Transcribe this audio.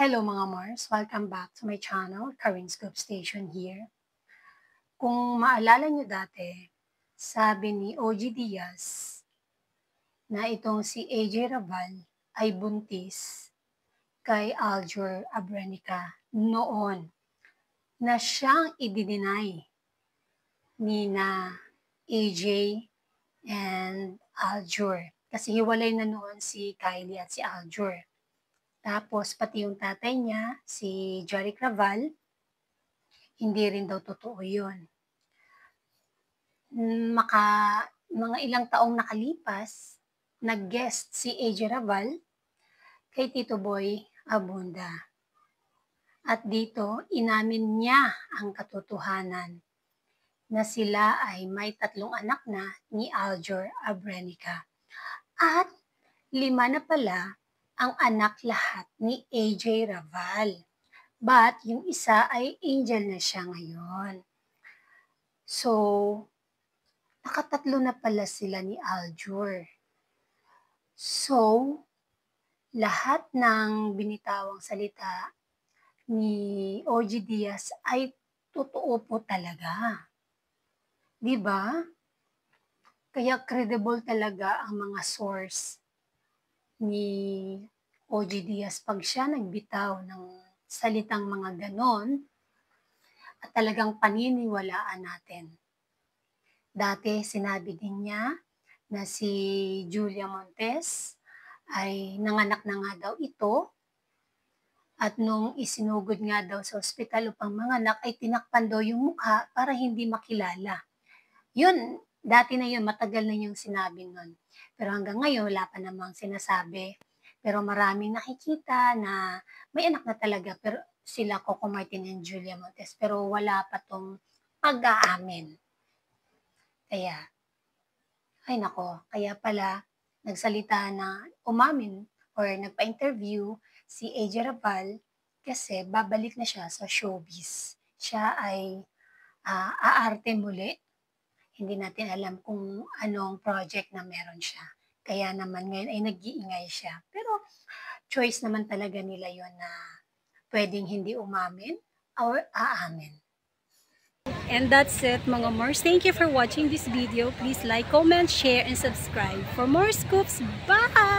Hello mga Mars! Welcome back to my channel, Karin Scoop Station here. Kung maalala nyo dati, sabi ni OG Diaz na itong si AJ Rabal ay buntis kay Aljur Abrenica noon na siyang i-deny ni na AJ and Aljur. Kasi hiwalay na noon si Kylie at si Aljur. Tapos, pati yung tatay niya, si Jeric Raval, hindi rin daw totoo yun. Mga ilang taong nakalipas, nag-guest si AJ Raval kay Tito Boy Abunda. At dito, inamin niya ang katotohanan na sila ay may 3 anak na ni Aljur Abrenica. At 5 na pala ang anak lahat ni AJ Raval. But yung isa ay angel na siya ngayon. So, nakatatlo na pala sila ni Aljur. So, lahat ng binitawang salita ni OG Diaz ay totoo po talaga. Diba? Kaya credible talaga ang mga source ni OG Diaz pag siya nagbitaw ng salitang mga ganon at talagang paniniwalaan natin. Dati sinabi din niya na si Julia Montes ay nanganak na nga daw ito at nung isinugod nga daw sa ospital upang manganak ay tinakpan daw yung mukha para hindi makilala. Yun, dati na yun, matagal na yung sinabi nun. Pero hanggang ngayon, wala pa namang sinasabi. Pero maraming nakikita na may anak na talaga, pero sila Coco Martin and Julia Montes. Pero wala pa tong pag-aamin. Kaya, ay nako, kaya pala nagsalita na umamin or nagpa-interview si AJ Rabal kasi babalik na siya sa showbiz. Siya ay aarte muli. Hindi natin alam kung anong project na meron siya. Kaya naman ngayon ay nag-iingay siya. Pero choice naman talaga nila yon na pwedeng hindi umamin or aamin. And that's it mga Mars. Thank you for watching this video. Please like, comment, share, and subscribe for more scoops. Bye!